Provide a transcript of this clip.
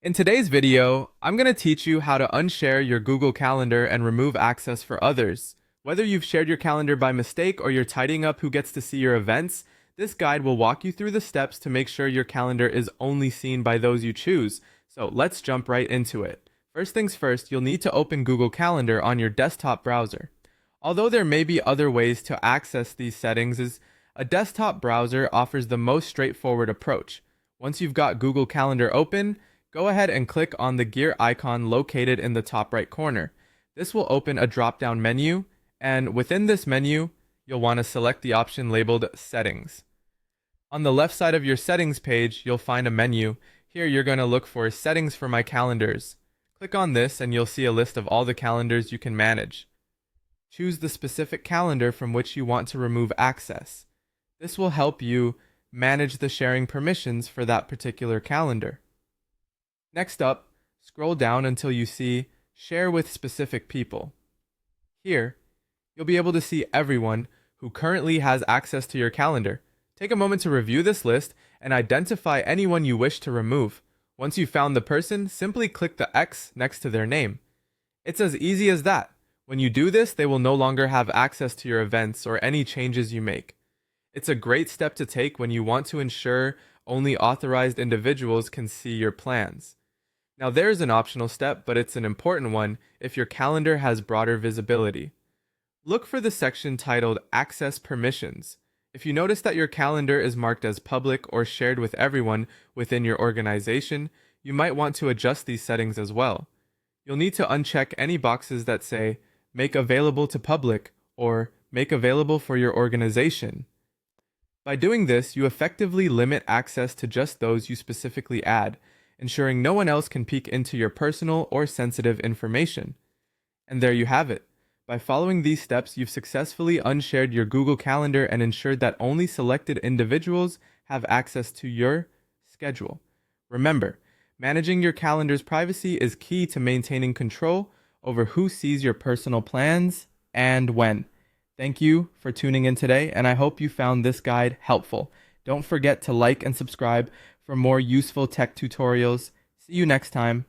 In today's video, I'm going to teach you how to unshare your Google Calendar and remove access for others. Whether you've shared your calendar by mistake or you're tidying up who gets to see your events, this guide will walk you through the steps to make sure your calendar is only seen by those you choose. So let's jump right into it. First things first, you'll need to open Google Calendar on your desktop browser. Although there may be other ways to access these settings, a desktop browser offers the most straightforward approach. Once you've got Google Calendar open, go ahead and click on the gear icon located in the top right corner. This will open a drop-down menu, and within this menu, you'll want to select the option labeled Settings. On the left side of your Settings page, you'll find a menu. Here you're going to look for Settings for My Calendars. Click on this and you'll see a list of all the calendars you can manage. Choose the specific calendar from which you want to remove access. This will help you manage the sharing permissions for that particular calendar. Next up, scroll down until you see Share with Specific People. Here, you'll be able to see everyone who currently has access to your calendar. Take a moment to review this list and identify anyone you wish to remove. Once you've found the person, simply click the X next to their name. It's as easy as that. When you do this, they will no longer have access to your events or any changes you make. It's a great step to take when you want to ensure only authorized individuals can see your plans. Now there's an optional step, but it's an important one if your calendar has broader visibility. Look for the section titled Access Permissions. If you notice that your calendar is marked as public or shared with everyone within your organization, you might want to adjust these settings as well. You'll need to uncheck any boxes that say Make Available to Public or Make Available for your organization. By doing this, you effectively limit access to just those you specifically add, ensuring no one else can peek into your personal or sensitive information. And there you have it. By following these steps, you've successfully unshared your Google Calendar and ensured that only selected individuals have access to your schedule. Remember, managing your calendar's privacy is key to maintaining control over who sees your personal plans and when. Thank you for tuning in today, and I hope you found this guide helpful. Don't forget to like and subscribe for more useful tech tutorials. See you next time.